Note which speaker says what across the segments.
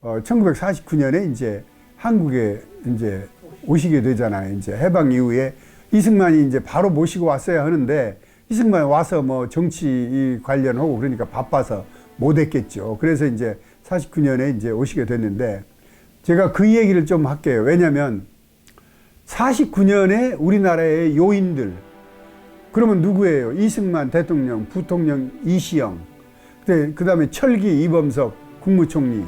Speaker 1: 1949년에 이제 한국에 이제 오시게 되잖아요. 이제 해방 이후에 이승만이 이제 바로 모시고 왔어야 하는데 이승만이 와서 뭐 정치 관련하고 그러니까 바빠서 못 했겠죠. 그래서 이제 49년에 이제 오시게 됐는데 제가 그 얘기를 좀 할게요. 왜냐면 49년에 우리나라의 요인들 그러면 누구예요? 이승만 대통령, 부통령 이시영, 그 다음에 철기 이범석 국무총리,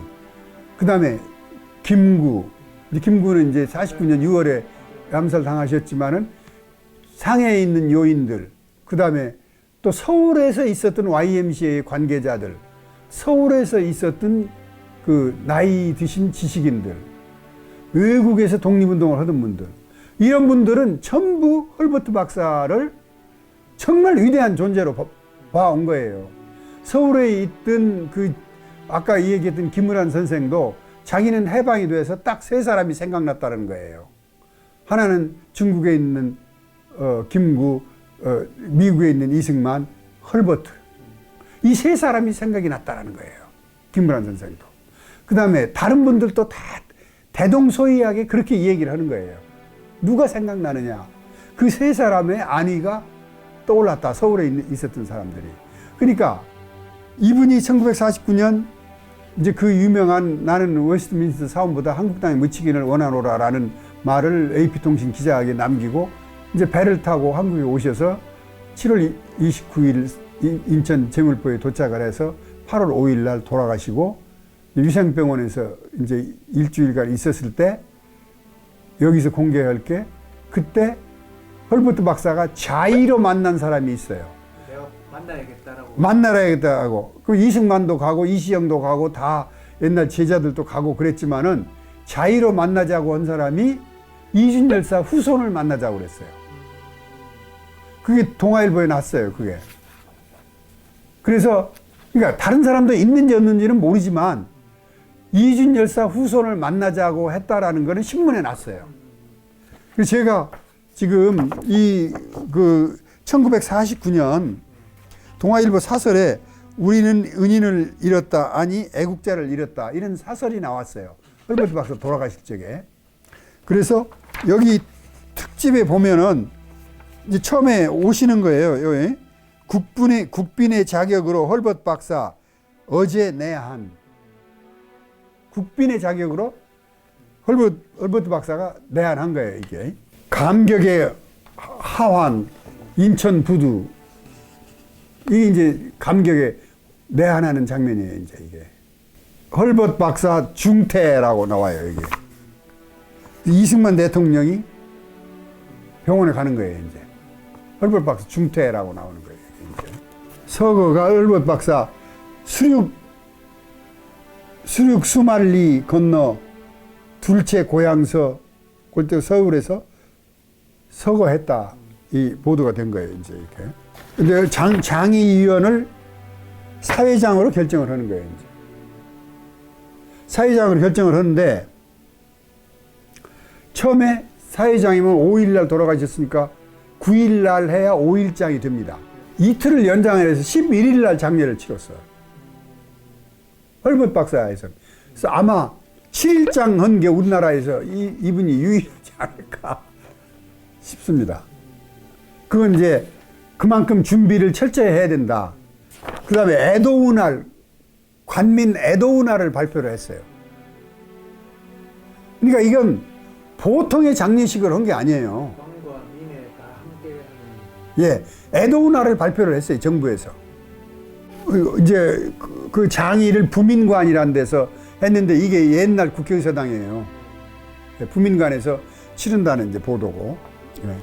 Speaker 1: 그 다음에 김구는 이제 49년 6월에 암살 당하셨지만은 상해에 있는 요인들, 그 다음에 또 서울에서 있었던 YMCA 관계자들, 서울에서 있었던 그 나이 드신 지식인들, 외국에서 독립운동을 하던 분들, 이런 분들은 전부 헐버트 박사를 정말 위대한 존재로 봐온 거예요. 서울에 있던 그 아까 얘기했던 김은환 선생도 자기는 해방이 돼서 딱 세 사람이 생각났다는 거예요. 하나는 중국에 있는 김구, 미국에 있는 이승만, 헐버트. 이 세 사람이 생각이 났다는 거예요. 김은환 선생도. 그 다음에 다른 분들도 다 대동소이하게 그렇게 얘기를 하는 거예요. 누가 생각나느냐? 그 세 사람의 안위가 떠올랐다. 서울에 있었던 사람들이. 그러니까 이분이 1949년 이제 그 유명한 나는 웨스트민스터 사원보다 한국당에 묻히기를 원하노라라는 말을 AP통신 기자에게 남기고 이제 배를 타고 한국에 오셔서 7월 29일 인천 제물포에 도착을 해서 8월 5일 날 돌아가시고 위생병원에서 이제 일주일간 있었을 때 여기서 공개할 게 그때 헐버트 박사가 자의로 만난 사람이 있어요.
Speaker 2: 내가 만나야겠다라고.
Speaker 1: 만나야겠다고. 그 이승만도 가고 이시영도 가고 다 옛날 제자들도 가고 그랬지만은 자의로 만나자고 한 사람이 이준 열사 후손을 만나자고 그랬어요. 그게 동아일보에 났어요. 그게. 그래서 그러니까 다른 사람도 있는지 없는지는 모르지만 이준 열사 후손을 만나자고 했다라는 거는 신문에 났어요. 그래서 제가 지금 이 그 1949년 동아일보 사설에 우리는 은인을 잃었다 아니 애국자를 잃었다 이런 사설이 나왔어요. 헐버트 박사 돌아가실 적에. 그래서 여기 특집에 보면은 이제 처음에 오시는 거예요. 여기 국빈의 자격으로 헐버트 박사 어제 내한 국빈의 자격으로 헐버트 박사가 내한한 거예요. 이게 감격의 하환 인천 부두 이게 이제 감격에 내한하는 장면이에요. 이제 이게 헐버트 박사 중태라고 나와요. 이게 이승만 대통령이 병원에 가는 거예요. 이제 헐버트 박사 중태라고 나오는 거예요. 이제 서거가 헐버트 박사 수륙 수말리 건너 둘째 고향서 그때 서울에서 서거했다. 이 보도가 된 거예요. 이제 이렇게. 근데 장의위원을 사회장으로 결정을 하는 거예요. 이제. 사회장으로 결정을 하는데 처음에 사회장이면 5일날 돌아가셨으니까 9일날 해야 5일장이 됩니다. 이틀을 연장을 해서 11일날 장례를 치렀어요. 헐버트 박사에서. 그래서 아마 7일장 한 게 우리나라에서 이분이 유일하지 않을까 싶습니다. 그건 이제 그만큼 준비를 철저히 해야 된다. 그 다음에 애도운할, 관민 애도운할을 발표를 했어요. 그러니까 이건 보통의 장례식을 한 게 아니에요.
Speaker 2: 왕과 민에 다 함께 하는.
Speaker 1: 예, 애도운할을 발표를 했어요. 정부에서. 이제 그 장의를 부민관이라는 데서 했는데 이게 옛날 국회의사당이에요. 부민관에서 치른다는 이제 보도고. 예.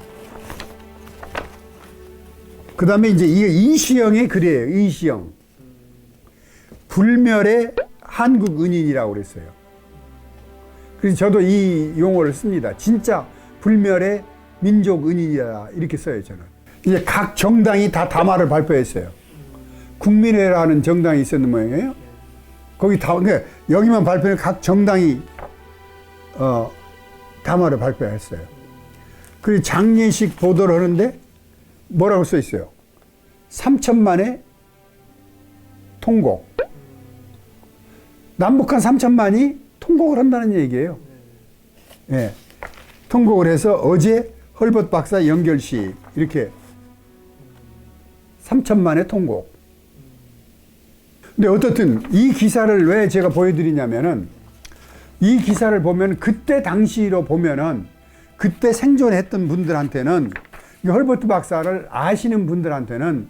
Speaker 1: 그 다음에 이제 이게 이시영의 글이에요. 이시영. 불멸의 한국 은인이라고 그랬어요. 그래서 저도 이 용어를 씁니다. 진짜 불멸의 민족 은인이다. 이렇게 써요, 저는. 이제 각 정당이 다 담화를 발표했어요. 국민회라는 정당이 있었는 모양이에요. 거기 다, 그러니까 여기만 발표는 각 정당이, 담화를 발표했어요. 그리고 장례식 보도를 하는데 뭐라고 써 있어요? 3천만의 통곡. 남북한 3천만이 통곡을 한다는 얘기예요. 예. 통곡을 해서 어제 헐벗 박사 연결시 이렇게 3천만의 통곡. 근데 어떻든 이 기사를 왜 제가 보여드리냐면은 이 기사를 보면 그때 당시로 보면은 그때 생존했던 분들한테는 이 헐버트 박사를 아시는 분들한테는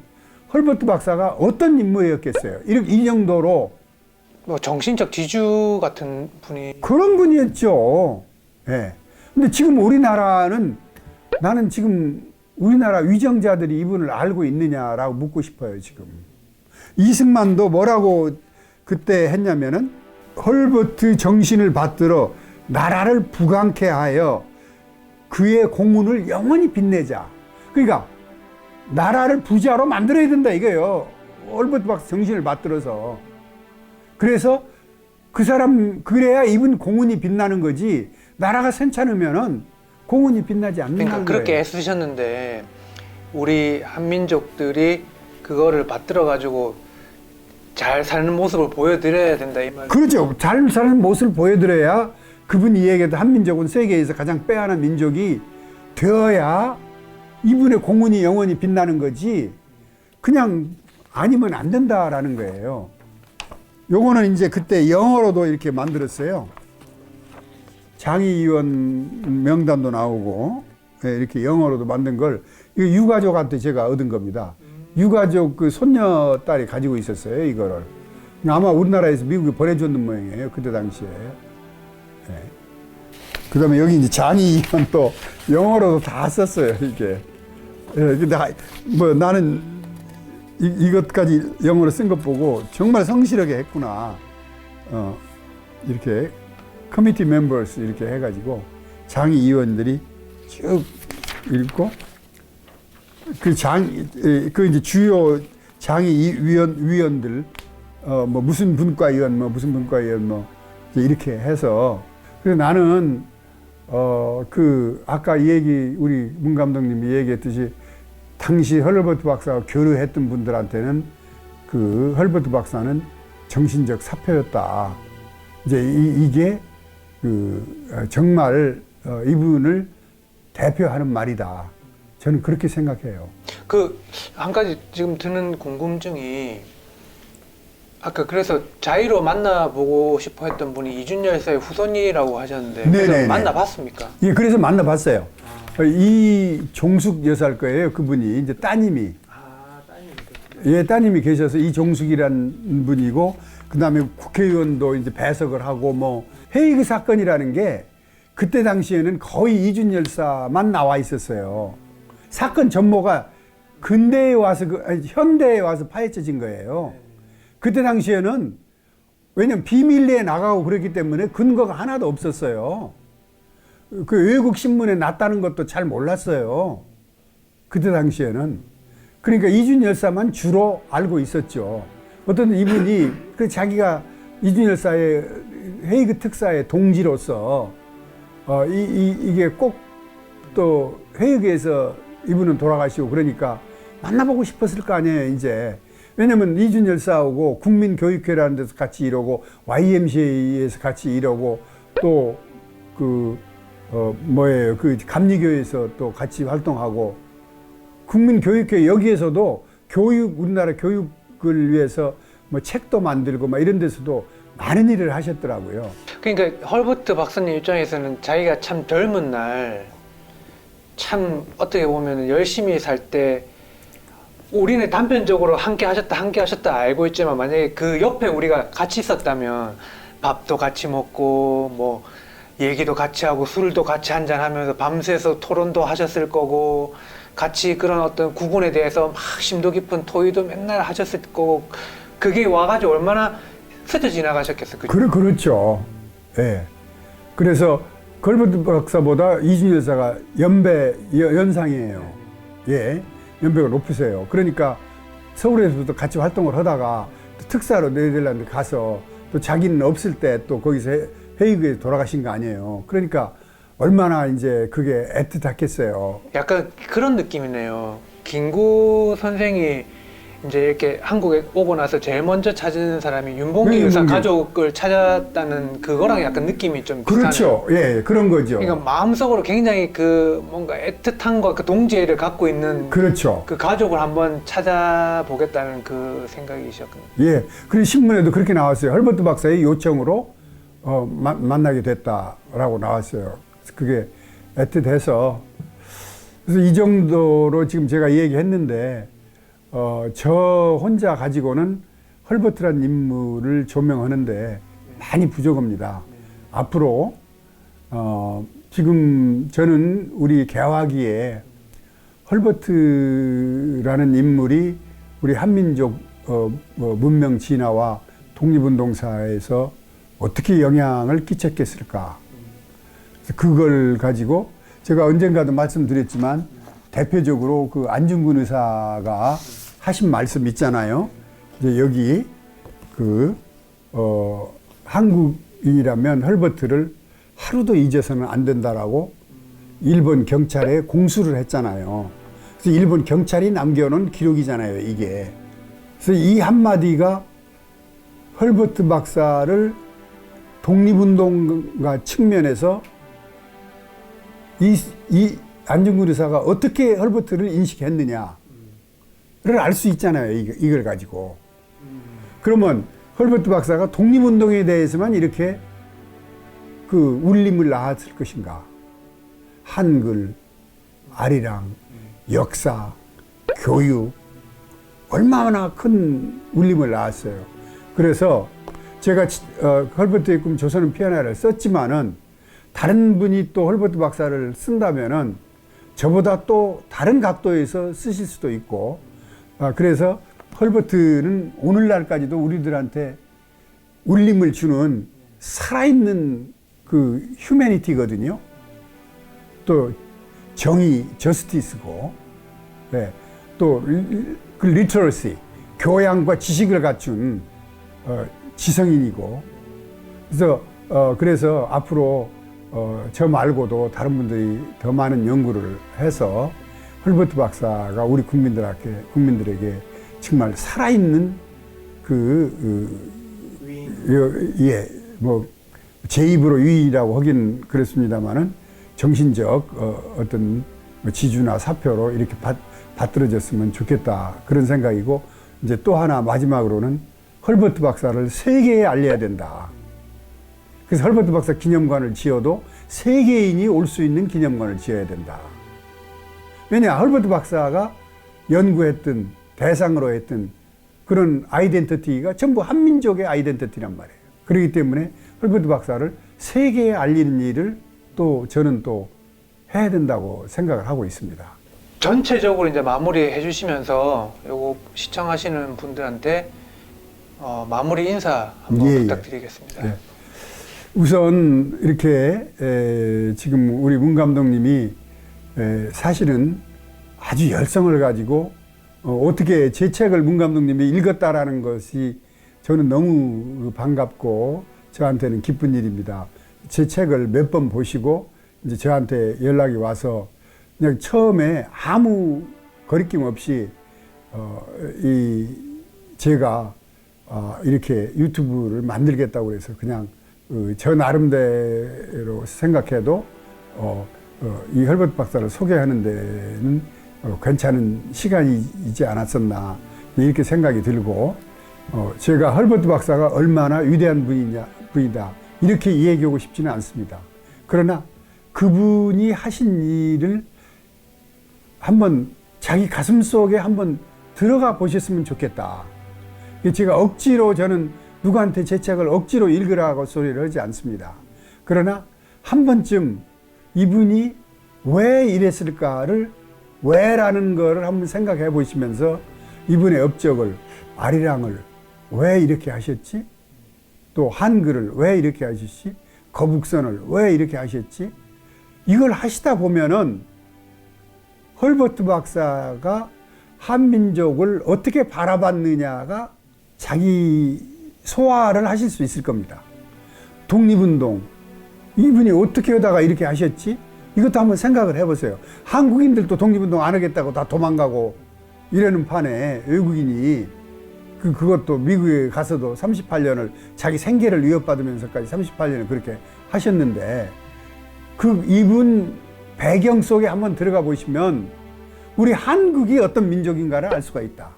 Speaker 1: 헐버트 박사가 어떤 인물이었겠어요. 이 정도로
Speaker 3: 뭐 정신적 지주 같은 분이
Speaker 1: 그런 분이었죠. 예. 근데 지금 우리나라는 나는 지금 우리나라 위정자들이 이분을 알고 있느냐라고 묻고 싶어요, 지금. 이승만도 뭐라고 그때 했냐면은 헐버트 정신을 받들어 나라를 부강케 하여 그의 공훈을 영원히 빛내자. 그러니까 나라를 부자로 만들어야 된다 이거예요. 헐버트 박사 정신을 받들어서. 그래서 그 사람 그래야 이분 공훈이 빛나는 거지. 나라가 괜찮으면은 공훈이 빛나지 않는다는
Speaker 3: 그러니까 그렇게
Speaker 1: 거예요.
Speaker 3: 애쓰셨는데 우리 한민족들이 그거를 받들어 가지고 잘 사는 모습을 보여드려야 된다 이 말.
Speaker 1: 그렇죠. 잘 사는 모습을 보여드려야 그분이 얘기했던 한민족은 세계에서 가장 빼어난 민족이 되어야 이분의 공훈이 영원히 빛나는 거지 그냥 아니면 안 된다라는 거예요. 요거는 이제 그때 영어로도 이렇게 만들었어요. 장의위원 명단도 나오고 이렇게 영어로도 만든 걸 이거 유가족한테 제가 얻은 겁니다. 유가족 그 손녀 딸이 가지고 있었어요, 이거를. 아마 우리나라에서 미국에 보내줬는 모양이에요, 그때 당시에. 네. 그 다음에 여기 이제 장의위원 또 영어로도 다 썼어요, 이게. 근데 뭐 나는 이것까지 영어로 쓴 것 보고 정말 성실하게 했구나. 이렇게 커미티 멤버스 이렇게 해가지고 장의위원들이 쭉 읽고 그 이제 주요 장의위원들 뭐 무슨 분과위원 뭐 무슨 분과위원 뭐 이렇게 해서 그래서 나는 그 아까 우리 문 감독님이 얘기했듯이 당시 헐버트 박사가 교류했던 분들한테는 그 헐버트 박사는 정신적 사표였다. 이제 이게 그 정말 이분을 대표하는 말이다. 저는 그렇게 생각해요.
Speaker 3: 그 한 가지 지금 드는 궁금증이 아까 그래서 자의로 만나보고 싶어 했던 분이 이준열 사의 후손이라고 하셨는데 그래서 만나봤습니까?
Speaker 1: 예, 그래서 만나봤어요. 이 종숙 여사일 거예요. 그분이 이제 따님이. 예, 따님이 계셔서 이종숙이라는 분이고 그다음에 국회의원도 이제 배석을 하고 뭐 헤이그 사건이라는 게 그때 당시에는 거의 이준 열사만 나와 있었어요. 사건 전모가 근대에 와서 현대에 와서 파헤쳐진 거예요. 그때 당시에는 왜냐면 비밀리에 나가고 그랬기 때문에 근거가 하나도 없었어요. 그 외국 신문에 났다는 것도 잘 몰랐어요. 그때 당시에는. 그러니까 이준 열사만 주로 알고 있었죠. 어떤 이분이 그 자기가 이준 열사의 헤이그 특사의 동지로서 이게 꼭 또 헤이그에서 이분은 돌아가시고 그러니까 만나보고 싶었을 거 아니에요, 이제. 왜냐면 이준 열사하고 국민교육회라는 데서 같이 이러고 YMCA에서 같이 이러고 또 그 그 감리교에서 또 같이 활동하고 국민교육회 여기에서도 우리나라 교육을 위해서 뭐 책도 만들고 막 이런 데서도 많은 일을 하셨더라고요.
Speaker 3: 그러니까 헐버트 박사님 입장에서는 자기가 참 젊은 날 참 어떻게 보면 열심히 살 때 우리는 단편적으로 함께 하셨다 알고 있지만 만약에 그 옆에 우리가 같이 있었다면 밥도 같이 먹고 뭐 얘기도 같이 하고 술도 같이 한잔하면서 밤새서 토론도 하셨을 거고 같이 그런 어떤 구분에 대해서 막 심도 깊은 토의도 맨날 하셨을 거고 그게 와가지고 얼마나 스쳐 지나가셨겠어요.
Speaker 1: 그렇죠. 예. 그래서 헐버트 박사보다 이준 열사가 연상이에요. 예. 연배가 높으세요. 그러니까 서울에서도 같이 활동을 하다가 특사로 네덜란드 가서 또 자기는 없을 때 또 거기서 헤이그에 돌아가신 거 아니에요. 그러니까 얼마나 이제 그게 애틋했겠어요.
Speaker 3: 약간 그런 느낌이네요. 김구 선생이 이제 이렇게 한국에 오고 나서 제일 먼저 찾는 사람이 윤봉길
Speaker 1: 네,
Speaker 3: 의사
Speaker 1: 윤봉길.
Speaker 3: 가족을 찾았다는 그거랑 약간 느낌이 좀 비슷하네요.
Speaker 1: 그렇죠. 예, 그런 거죠.
Speaker 3: 그러니까 마음속으로 굉장히 그 뭔가 애틋함과 그 동지애를 갖고 있는
Speaker 1: 그렇죠.
Speaker 3: 그 가족을 한번 찾아보겠다는 그 생각이셨군요.
Speaker 1: 예. 그리고 신문에도 그렇게 나왔어요. 헐버트 박사의 요청으로 만나게 됐다라고 나왔어요. 그게 애틋해서 그래서 이 정도로 지금 제가 얘기했는데 저 혼자 가지고는 헐버트란 인물을 조명하는데 많이 부족합니다. 앞으로 지금 저는 우리 개화기에 헐버트라는 인물이 우리 한민족 문명 진화와 독립운동사에서 어떻게 영향을 끼쳤겠을까. 그래서 그걸 가지고 제가 언젠가도 말씀드렸지만 대표적으로 그 안중근 의사가 하신 말씀 있잖아요. 이제 여기 한국인이라면 헐버트를 하루도 잊어서는 안 된다라고 일본 경찰에 공수를 했잖아요. 그래서 일본 경찰이 남겨놓은 기록이잖아요, 이게. 그래서 이 한마디가 헐버트 박사를 독립운동가 측면에서 이 안중근 의사가 어떻게 헐버트를 인식했느냐를 알 수 있잖아요, 이걸 가지고. 그러면 헐버트 박사가 독립운동에 대해서만 이렇게 그 울림을 낳았을 것인가? 한글, 아리랑, 역사, 교육, 얼마나 큰 울림을 낳았어요. 그래서 제가 헐버트의 꿈 조선은 피어나를 썼지만은 다른 분이 또 헐버트 박사를 쓴다면은 저보다 또 다른 각도에서 쓰실 수도 있고, 그래서 헐버트는 오늘날까지도 우리들한테 울림을 주는 살아있는 그 휴머니티거든요. 또 정의, 저스티스고, 네. 또 그 리터러시, 교양과 지식을 갖춘 지성인이고, 그래서 앞으로 저 말고도 다른 분들이 더 많은 연구를 해서 헐버트 박사가 우리 국민들에게 정말 살아있는 제 입으로 위인이라고 하긴 그렇습니다만은 정신적 어떤 지주나 사표로 이렇게 받들어졌으면 좋겠다, 그런 생각이고, 이제 또 하나 마지막으로는 헐버트 박사를 세계에 알려야 된다. 그래서 헐버트 박사 기념관을 지어도 세계인이 올 수 있는 기념관을 지어야 된다. 왜냐, 헐버트 박사가 연구했던, 대상으로 했던 그런 아이덴티티가 전부 한민족의 아이덴티티란 말이에요. 그렇기 때문에 헐버트 박사를 세계에 알리는 일을 또 저는 또 해야 된다고 생각을 하고 있습니다.
Speaker 3: 전체적으로 이제 마무리해 주시면서 요거 시청하시는 분들한테 마무리 인사 한번 부탁드리겠습니다.
Speaker 1: 예. 우선 이렇게 지금 우리 문 감독님이 사실은 아주 열성을 가지고 어떻게 제 책을 문 감독님이 읽었다라는 것이 저는 너무 반갑고 저한테는 기쁜 일입니다. 제 책을 몇 번 보시고 이제 저한테 연락이 와서 그냥 처음에 아무 거리낌 없이 제가 이렇게 유튜브를 만들겠다고 그래서 그냥 저 나름대로 생각해도 이 헐버트 박사를 소개하는 데는 괜찮은 시간이지 않았었나, 이렇게 생각이 들고, 제가 헐버트 박사가 얼마나 위대한 분이다 이렇게 얘기하고 싶지는 않습니다. 그러나 그분이 하신 일을 한번 자기 가슴 속에 한번 들어가 보셨으면 좋겠다. 제가 억지로, 저는 누구한테 제 책을 억지로 읽으라고 소리를 하지 않습니다. 그러나 한 번쯤 이분이 왜 이랬을까를, 왜라는 거를 한번 생각해 보시면서 이분의 업적을, 아리랑을 왜 이렇게 하셨지? 또 한글을 왜 이렇게 하셨지? 거북선을 왜 이렇게 하셨지? 이걸 하시다 보면은 헐버트 박사가 한민족을 어떻게 바라봤느냐가 자기 소화를 하실 수 있을 겁니다. 독립운동, 이분이 어떻게 하다가 이렇게 하셨지? 이것도 한번 생각을 해보세요. 한국인들도 독립운동 안 하겠다고 다 도망가고 이러는 판에 외국인이 그것도 미국에 가서도 38년을 자기 생계를 위협받으면서까지 38년을 그렇게 하셨는데 이분 배경 속에 한번 들어가 보시면 우리 한국이 어떤 민족인가를 알 수가 있다.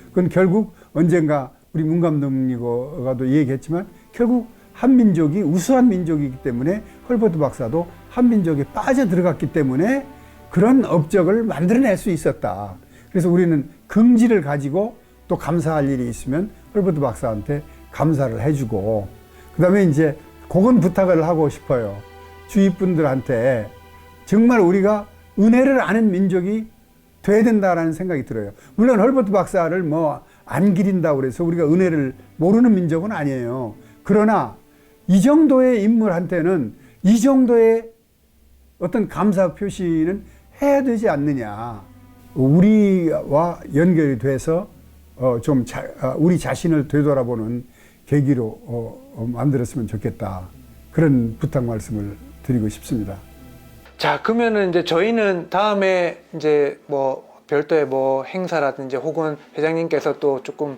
Speaker 1: 그건 결국 언젠가 우리 문 감독님과도 얘기했지만 결국 한민족이 우수한 민족이기 때문에 헐버트 박사도 한민족에 빠져들어갔기 때문에 그런 업적을 만들어낼 수 있었다. 그래서 우리는 긍지를 가지고 또 감사할 일이 있으면 헐버트 박사한테 감사를 해주고 그 다음에 이제 그건 부탁을 하고 싶어요. 주위 분들한테 정말 우리가 은혜를 아는 민족이 돼야 된다라는 생각이 들어요. 물론 헐버트 박사를 뭐 안 기린다고 그래서 우리가 은혜를 모르는 민족은 아니에요. 그러나 이 정도의 인물한테는 이 정도의 어떤 감사 표시는 해야 되지 않느냐. 우리와 연결이 돼서 우리 자신을 되돌아보는 계기로 만들었으면 좋겠다. 그런 부탁 말씀을 드리고 싶습니다.
Speaker 3: 자, 그러면은 이제 저희는 다음에 이제 뭐 별도의 뭐 행사라든지 혹은 회장님께서 또 조금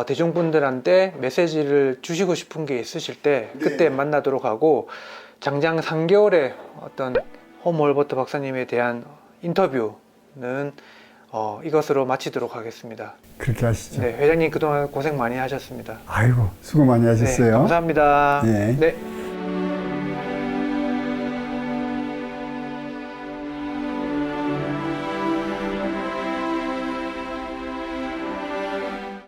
Speaker 3: 대중분들한테 메시지를 주시고 싶은 게 있으실 때 그때 만나도록 하고 장장 3개월의 어떤 헐버트 박사님에 대한 인터뷰는 이것으로 마치도록 하겠습니다.
Speaker 1: 그렇게 하시죠.
Speaker 3: 네, 회장님 그동안 고생 많이 하셨습니다.
Speaker 1: 아이고, 수고 많이 하셨어요.
Speaker 3: 네, 감사합니다.
Speaker 1: 네.
Speaker 3: 네.